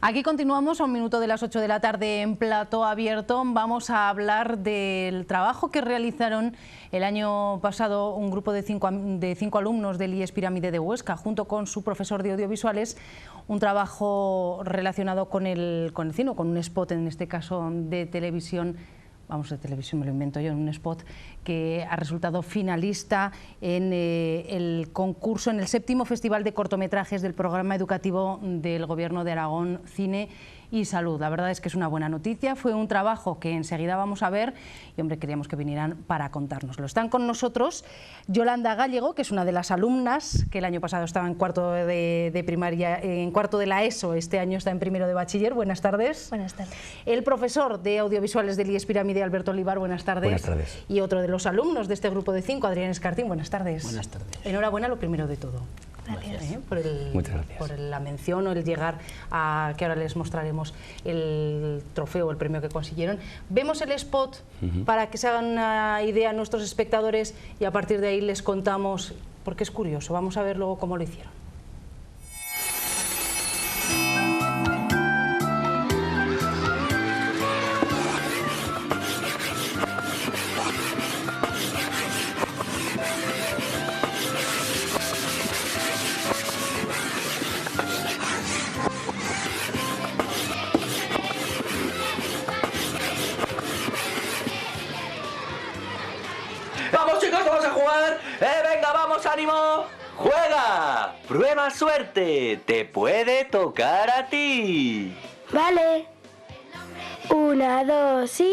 Aquí continuamos a un minuto de las 8 de la tarde en Plató Abierto. Vamos a hablar del trabajo que realizaron el año pasado un grupo de cinco alumnos del IES Pirámide de Huesca, junto con su profesor de audiovisuales, un trabajo relacionado con el cine, con un spot, en este caso de televisión. Vamos, de televisión me lo invento yo, en un spot que ha resultado finalista en el concurso, en el 7º Festival de Cortometrajes del Programa Educativo del Gobierno de Aragón, Cine y Salud. La verdad es que es una buena noticia, fue un trabajo que enseguida vamos a ver y, hombre, queríamos que vinieran para contárnoslo. Están con nosotros Yolanda Gallego, que es una de las alumnas que el año pasado estaba en cuarto de primaria, en cuarto de la ESO, este año está en primero de bachiller. Buenas tardes. Buenas tardes. El profesor de audiovisuales del IES Pirámide, Alberto Olivar, buenas tardes. Buenas tardes. Y otro de los alumnos de este grupo de 5, Adrián Escartín, buenas tardes. Buenas tardes. Enhorabuena, lo primero de todo. Gracias. Muchas gracias. Por la mención o el llegar a, que ahora les mostraremos el trofeo, el premio que consiguieron. Vemos el spot para que se hagan una idea a nuestros espectadores y a partir de ahí les contamos, porque es curioso, vamos a ver luego cómo lo hicieron. ¡Vamos, chicos, vamos a jugar! ¡Venga, vamos, ánimo! ¡Juega! ¡Prueba suerte! ¡Te puede tocar a ti! Vale. 1, 2 y...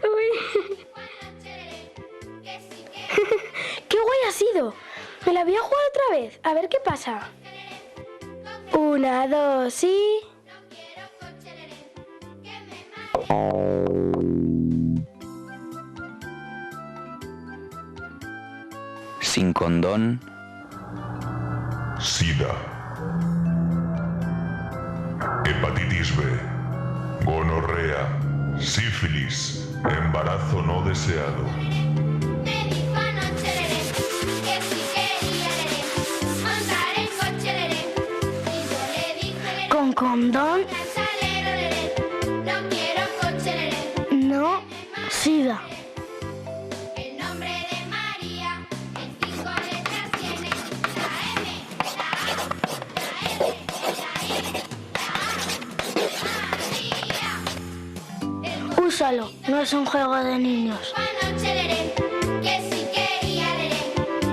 Uy. ¡Qué guay ha sido! Me la voy a jugar otra vez, a ver qué pasa. 1, 2 y... Sin condón. SIDA, hepatitis B, gonorrea, sífilis, embarazo no deseado. Me dijo anoche Lerén, que si quería Lerén, montar en coche Lerén. Y yo le dije Lerén, ¿Con condón? salero Lerén, no quiero coche Lerén. No, SIDA. El nombre de María en 5 letras tiene la M, la A, la L, la I, la A, María. Úsalo, no es un juego de niños. Anoche Lerén, que si quería Lerén,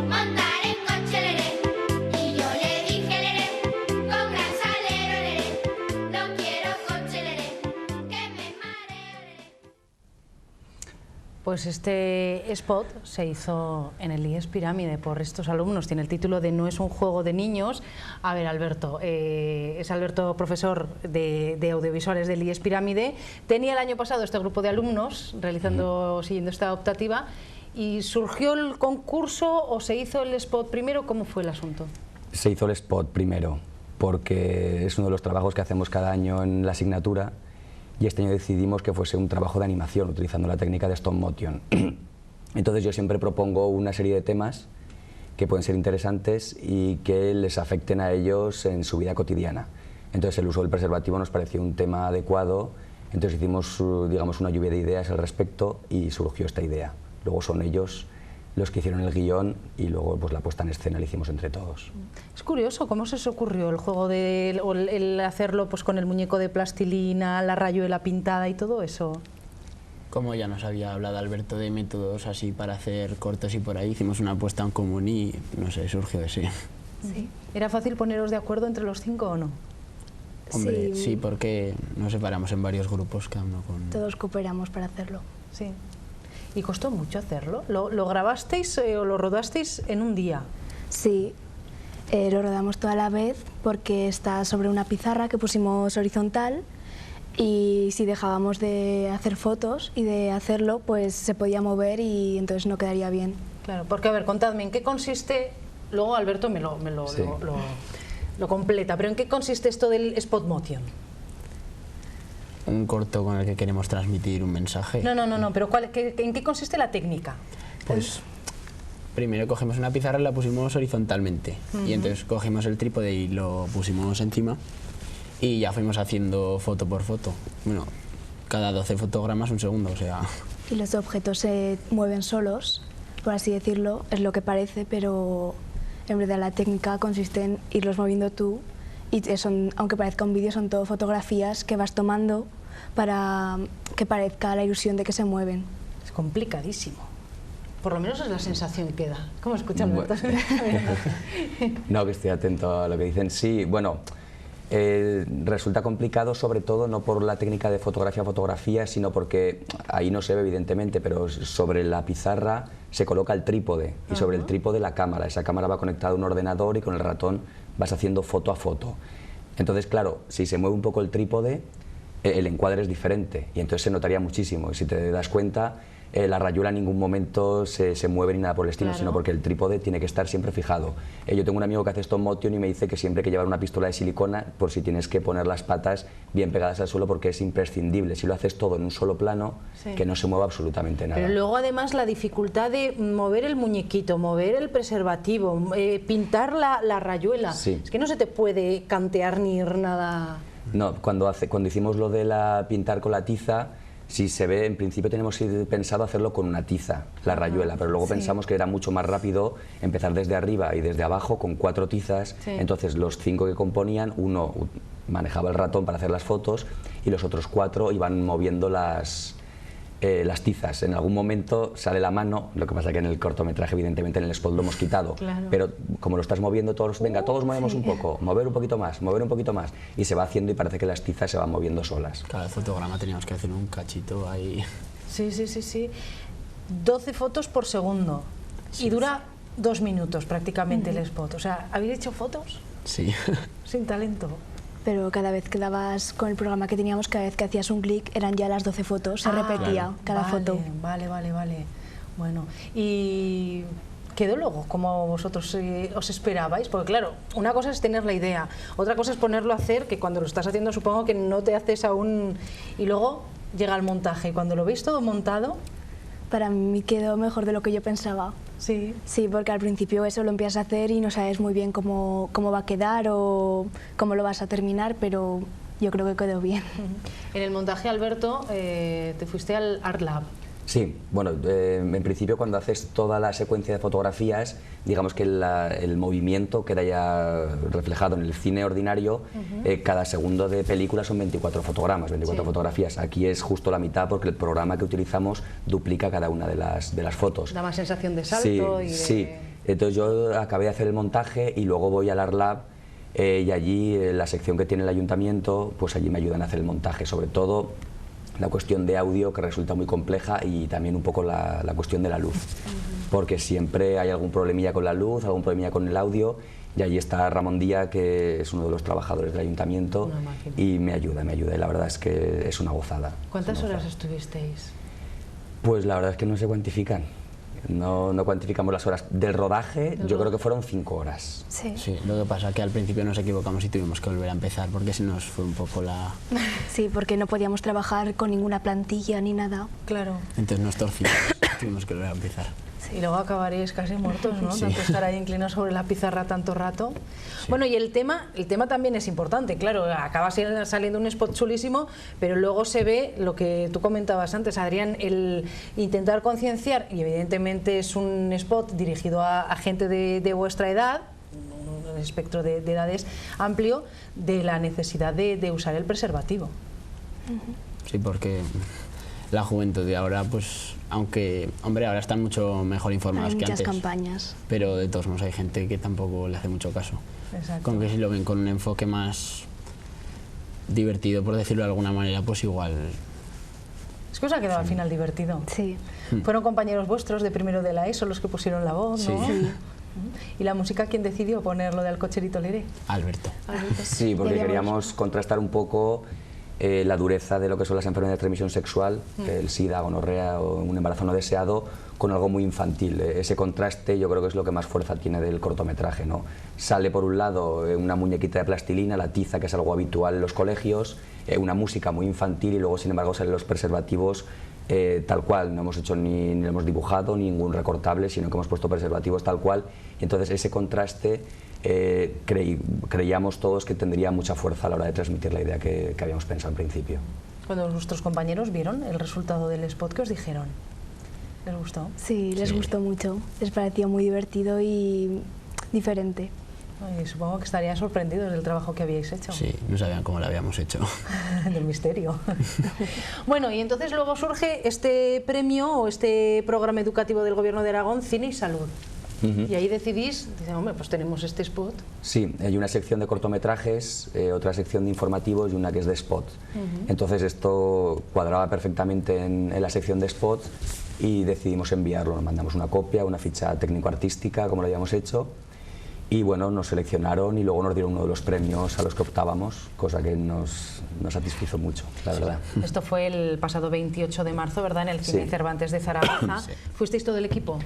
montar en coche Lerén. Y yo le dije Lerén, con gran salero Lerén, no quiero coche Lerén, que me mareo Lerén. Pues este spot se hizo en el IES Pirámide por estos alumnos, tiene el título de No es un juego de niños. A ver, Alberto, es Alberto, profesor de audiovisuales del IES Pirámide. Tenía el año pasado este grupo de alumnos siguiendo esta optativa, y ¿surgió el concurso o se hizo el spot primero? ¿Cómo fue el asunto? Se hizo el spot primero, porque es uno de los trabajos que hacemos cada año en la asignatura, y este año decidimos que fuese un trabajo de animación, utilizando la técnica de stop motion. Entonces yo siempre propongo una serie de temas que pueden ser interesantes y que les afecten a ellos en su vida cotidiana. Entonces el uso del preservativo nos pareció un tema adecuado, entonces hicimos, digamos, una lluvia de ideas al respecto y surgió esta idea. Luego son ellos los que hicieron el guión y luego pues la puesta en escena la hicimos entre todos. Es curioso, ¿cómo se os ocurrió el juego el hacerlo pues con el muñeco de plastilina, la rayuela pintada y todo eso? Como ya nos había hablado Alberto de métodos así para hacer cortos y por ahí, hicimos una apuesta en común y no sé, surgió así. Sí. ¿Era fácil poneros de acuerdo entre los 5 o no? Hombre, sí, porque nos separamos en varios grupos, cada uno con... Todos cooperamos para hacerlo. Sí. ¿Y costó mucho hacerlo? ¿Lo grabasteis o lo rodasteis en un día? Sí, lo rodamos toda la vez porque está sobre una pizarra que pusimos horizontal, y si dejábamos de hacer fotos y de hacerlo, pues se podía mover y entonces no quedaría bien. Claro, porque a ver, contadme, ¿en qué consiste? Luego Alberto Sí. lo completa, pero ¿en qué consiste esto del spot motion? un corto con el que queremos transmitir un mensaje. No, pero ¿en qué consiste la técnica? Pues primero cogemos una pizarra y la pusimos horizontalmente. Y entonces cogimos el trípode y lo pusimos encima y ya fuimos haciendo foto por foto. Bueno, cada 12 fotogramas un segundo, o sea... Y los objetos se mueven solos, por así decirlo, es lo que parece, pero en verdad la técnica consiste en irlos moviendo tú y aunque parezca un vídeo, son todo fotografías que vas tomando para que parezca la ilusión de que se mueven. Es complicadísimo. Por lo menos es la sensación que da. ¿Cómo escuchas? No, que estoy atento a lo que dicen. Sí, bueno, resulta complicado sobre todo no por la técnica de fotografía, sino porque ahí no se ve evidentemente, pero sobre la pizarra se coloca el trípode y sobre el trípode la cámara. Esa cámara va conectada a un ordenador y con el ratón vas haciendo foto a foto. Entonces, claro, si se mueve un poco el trípode, el encuadre es diferente y entonces se notaría muchísimo. Y si te das cuenta, la rayuela en ningún momento se mueve ni nada por el estilo, sino porque el trípode tiene que estar siempre fijado. Yo tengo un amigo que hace stop motion y me dice que siempre hay que llevar una pistola de silicona por si tienes que poner las patas bien pegadas al suelo, porque es imprescindible. Si lo haces todo en un solo plano, que no se mueva absolutamente nada. Pero luego además la dificultad de mover el muñequito, mover el preservativo, pintar la rayuela. Sí. Es que no se te puede cantear ni ir nada... No, cuando hicimos lo de pintar con la tiza, si se ve, en principio tenemos pensado hacerlo con una tiza, la rayuela, pero luego pensamos que era mucho más rápido empezar desde arriba y desde abajo con 4 tizas. Entonces los 5 que componían, uno manejaba el ratón para hacer las fotos y los otros 4 iban moviendo las tizas. En algún momento sale la mano, lo que pasa que en el cortometraje evidentemente en el spot lo hemos quitado, pero como lo estás moviendo todos, venga, todos movemos un poco, mover un poquito más, y se va haciendo y parece que las tizas se van moviendo solas. Cada fotograma teníamos que hacer un cachito ahí. Sí. 12 fotos por segundo y dura 2 minutos prácticamente el spot. O sea, ¿habéis hecho fotos? Sí. Sin talento. Pero cada vez que dabas con el programa que teníamos, cada vez que hacías un clic eran ya las 12 fotos, se repetía cada foto. Vale. Bueno, ¿y quedó luego como vosotros os esperabais? Porque claro, una cosa es tener la idea, otra cosa es ponerlo a hacer, que cuando lo estás haciendo supongo que no te haces aún... Y luego llega el montaje, y cuando lo veis todo montado... Para mí quedó mejor de lo que yo pensaba. Sí. Sí, porque al principio eso lo empiezas a hacer y no sabes muy bien cómo va a quedar o cómo lo vas a terminar, pero yo creo que quedó bien. En el montaje, Alberto, te fuiste al Art Lab. Sí, bueno, en principio cuando haces toda la secuencia de fotografías, digamos que el movimiento queda ya reflejado en el cine ordinario. Cada segundo de película son 24 fotogramas, 24 fotografías. Aquí es justo la mitad porque el programa que utilizamos duplica cada una de las fotos. Da más sensación de salto Sí. Entonces yo acabé de hacer el montaje y luego voy al Art Lab y allí la sección que tiene el ayuntamiento, pues allí me ayudan a hacer el montaje, sobre todo la cuestión de audio, que resulta muy compleja, y también un poco la cuestión de la luz, porque siempre hay algún problemilla con la luz, algún problemilla con el audio, y allí está Ramón Díaz, que es uno de los trabajadores del ayuntamiento, y me ayuda, y la verdad es que es una gozada. ¿Cuántas horas estuvisteis? Pues la verdad es que no se cuantifican. No cuantificamos las horas del rodaje, yo creo que fueron 5 horas. Sí. Lo que pasa es que al principio nos equivocamos y tuvimos que volver a empezar porque se nos fue un poco la... Sí, porque no podíamos trabajar con ninguna plantilla ni nada. Claro. Entonces nos torcimos, tuvimos que volver a empezar. Y luego acabaréis casi muertos, ¿no? Tanto estar ahí inclinados sobre la pizarra tanto rato. Bueno, y el tema también es importante, claro, acaba saliendo un spot chulísimo, pero luego se ve lo que tú comentabas antes, Adrián, el intentar concienciar, y evidentemente es un spot dirigido a gente de vuestra edad, un espectro de edades amplio, de la necesidad de usar el preservativo. Sí, porque la juventud de ahora, pues, aunque, hombre, ahora están mucho mejor informados Hay que muchas antes. campañas. Pero de todos modos hay gente que tampoco le hace mucho caso. Exacto. Con que si lo ven con un enfoque más divertido, por decirlo de alguna manera, pues igual... Es que os ha quedado al final divertido. Sí. Fueron compañeros vuestros de primero de la ESO los que pusieron la voz, ¿no? Sí. ¿Y la música quién decidió ponerlo de Al cocherito leré? Alberto. Sí, porque queríamos contrastar un poco la dureza de lo que son las enfermedades de transmisión sexual, el SIDA, gonorrea o un embarazo no deseado, con algo muy infantil. Ese contraste yo creo que es lo que más fuerza tiene del cortometraje, ¿no? Sale por un lado una muñequita de plastilina, la tiza, que es algo habitual en los colegios, una música muy infantil, y luego sin embargo salen los preservativos tal cual. No hemos hecho ni lo hemos dibujado, ningún recortable, sino que hemos puesto preservativos tal cual. Entonces ese contraste creíamos todos que tendría mucha fuerza a la hora de transmitir la idea que habíamos pensado al principio. Cuando nuestros compañeros vieron el resultado del spot, ¿qué os dijeron? ¿Les gustó? Sí, les gustó mucho. Les pareció muy divertido y diferente. Y supongo que estarían sorprendidos del trabajo que habíais hecho. Sí, no sabían cómo lo habíamos hecho. Del misterio. Bueno, y entonces luego surge este premio o este programa educativo del Gobierno de Aragón, Cine y Salud. Y ahí decidís, dicen, hombre, pues tenemos este spot. Sí, hay una sección de cortometrajes, otra sección de informativos y una que es de spot. Entonces esto cuadraba perfectamente en la sección de spot y decidimos enviarlo. Nos mandamos una copia, una ficha técnico-artística, como lo habíamos hecho. Y bueno, nos seleccionaron y luego nos dieron uno de los premios a los que optábamos, cosa que nos satisfizo mucho, la verdad. Esto fue el pasado 28 de marzo, ¿verdad? En el Cine Cervantes de Zaragoza. Sí. ¿Fuisteis todo el equipo?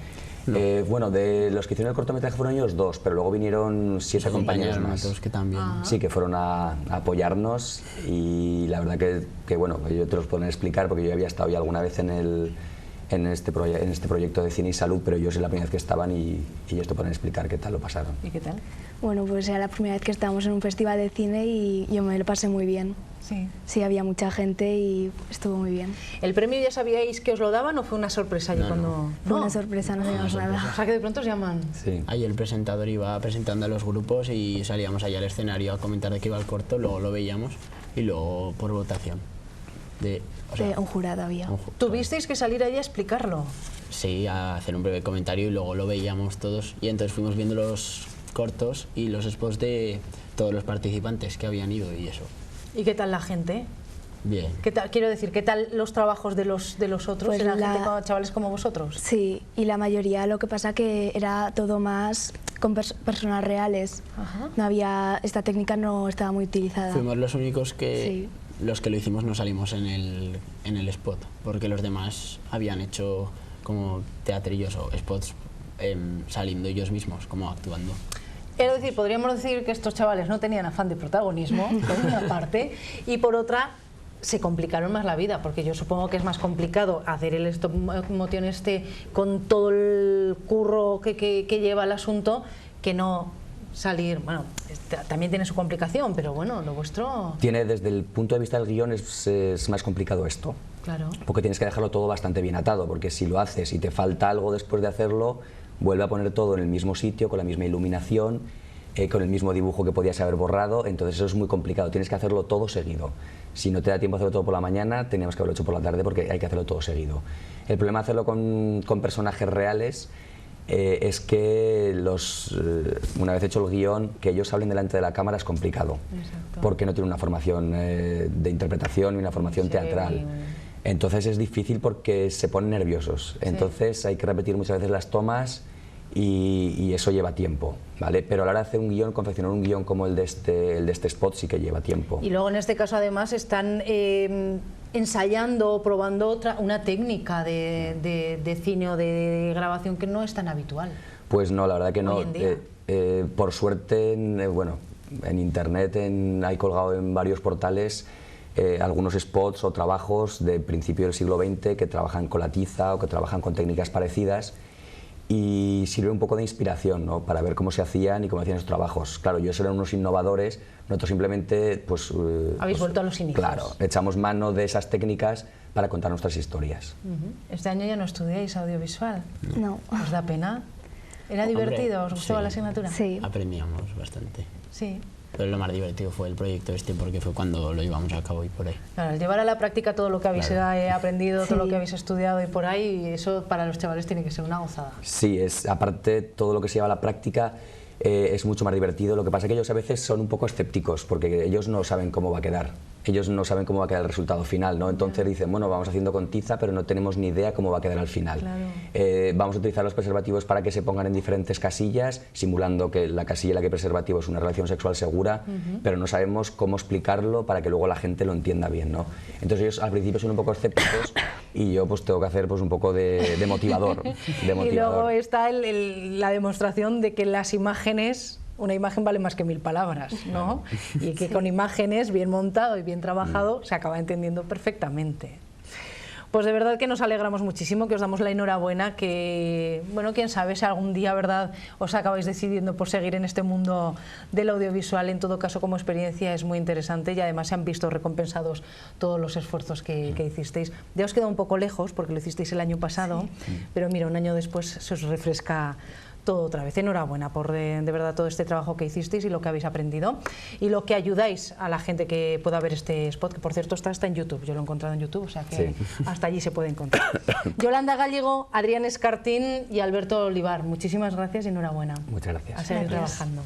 Bueno, de los que hicieron el cortometraje fueron ellos 2, pero luego vinieron 7 compañeros más. Nosotros que también. Sí, que fueron a apoyarnos, y la verdad que bueno, yo te los puedo explicar porque yo había estado ya alguna vez en este proyecto de Cine y Salud, pero yo soy la primera vez que estaban y ellos te pueden explicar qué tal lo pasaron. ¿Y qué tal? Bueno, pues era la primera vez que estábamos en un festival de cine y yo me lo pasé muy bien. Sí. Sí, había mucha gente y estuvo muy bien. ¿El premio ya sabíais que os lo daban o fue una sorpresa? Fue una sorpresa, no sabíamos nada. O sea que de pronto os llaman. Sí. Ahí el presentador iba presentando a los grupos y salíamos allá al escenario a comentar de qué iba el corto, luego lo veíamos y luego por votación. Un jurado había. ¿Tuvisteis que salir ahí a explicarlo? Sí, a hacer un breve comentario y luego lo veíamos todos y entonces fuimos viendo los cortos y los spots de todos los participantes que habían ido y eso. ¿Y qué tal la gente? Bien. ¿Qué tal, quiero decir, qué tal los trabajos de los otros? Pues ¿Eran gente chavales como vosotros? Sí, y la mayoría, lo que pasa que era todo más con personas reales. Ajá. No había, esta técnica no estaba muy utilizada. Fuimos los únicos Sí. los que lo hicimos no salimos en el spot, porque los demás habían hecho como teatrillos o spots saliendo ellos mismos, como actuando. Es decir, podríamos decir que estos chavales no tenían afán de protagonismo, por una parte, y por otra, se complicaron más la vida, porque yo supongo que es más complicado hacer el stop motion con todo el curro que lleva el asunto, que no salir. Bueno, también tiene su complicación, pero bueno, lo vuestro... Tiene, desde el punto de vista del guión, es más complicado esto. Claro. Porque tienes que dejarlo todo bastante bien atado, porque si lo haces y te falta algo después de hacerlo, vuelve a poner todo en el mismo sitio, con la misma iluminación, con el mismo dibujo que podías haber borrado, entonces eso es muy complicado, tienes que hacerlo todo seguido. Si no te da tiempo a hacerlo todo por la mañana, teníamos que haberlo hecho por la tarde porque hay que hacerlo todo seguido. El problema de hacerlo con personajes reales es que una vez hecho el guión, que ellos hablen delante de la cámara es complicado. Exacto. Porque no tienen una formación de interpretación ni una formación teatral. Entonces es difícil porque se ponen nerviosos. Sí. Entonces hay que repetir muchas veces las tomas y eso lleva tiempo, ¿vale? Pero a la hora de hacer un guión, confeccionar un guión como el de este spot sí que lleva tiempo. Y luego en este caso además están ensayando o probando una técnica de cine o de grabación que no es tan habitual. Pues no, la verdad que no. Hoy en día. Por suerte, en internet hay colgado en varios portales algunos spots o trabajos de principio del siglo XX que trabajan con la tiza o que trabajan con técnicas parecidas y sirve un poco de inspiración, ¿no? Para ver cómo se hacían y cómo hacían esos trabajos. Claro, ellos eran unos innovadores, nosotros simplemente habéis vuelto a los inicios. Claro, echamos mano de esas técnicas para contar nuestras historias. Este año ya no estudiáis audiovisual. No. ¿Os da pena? ¿Era divertido? ¿Os gustaba la asignatura? Sí. Aprendíamos bastante. Sí. Pero lo más divertido fue el proyecto porque fue cuando lo llevamos a cabo y por ahí. Claro, el llevar a la práctica todo lo que habéis aprendido, todo lo que habéis estudiado y por ahí, eso para los chavales tiene que ser una gozada. Sí, aparte todo lo que se lleva a la práctica es mucho más divertido. Lo que pasa es que ellos a veces son un poco escépticos porque ellos no saben cómo va a quedar. Ellos no saben cómo va a quedar el resultado final, ¿no? Entonces dicen, bueno, vamos haciendo con tiza, pero no tenemos ni idea cómo va a quedar al final. Claro. Vamos a utilizar los preservativos para que se pongan en diferentes casillas, simulando que la casilla en la que hay preservativo es una relación sexual segura, pero no sabemos cómo explicarlo para que luego la gente lo entienda bien, ¿no? Entonces ellos al principio son un poco escépticos y yo pues tengo que hacer pues un poco de motivador. Y luego está la demostración de que las imágenes, una imagen vale más que 1000 palabras, ¿no? Y que con imágenes bien montado y bien trabajado se acaba entendiendo perfectamente. Pues de verdad que nos alegramos muchísimo, que os damos la enhorabuena, que, bueno, quién sabe si algún día, ¿verdad?, os acabáis decidiendo por seguir en este mundo del audiovisual. En todo caso, como experiencia es muy interesante y además se han visto recompensados todos los esfuerzos que hicisteis. Ya os queda un poco lejos porque lo hicisteis el año pasado, pero mira, un año después se os refresca todo otra vez. Enhorabuena por de verdad todo este trabajo que hicisteis y lo que habéis aprendido y lo que ayudáis a la gente que pueda ver este spot, que por cierto está en YouTube, yo lo he encontrado en YouTube, o sea que hasta allí se puede encontrar. Yolanda Gallego, Adrián Escartín y Alberto Olivar, muchísimas gracias y enhorabuena. Muchas gracias. A seguir trabajando.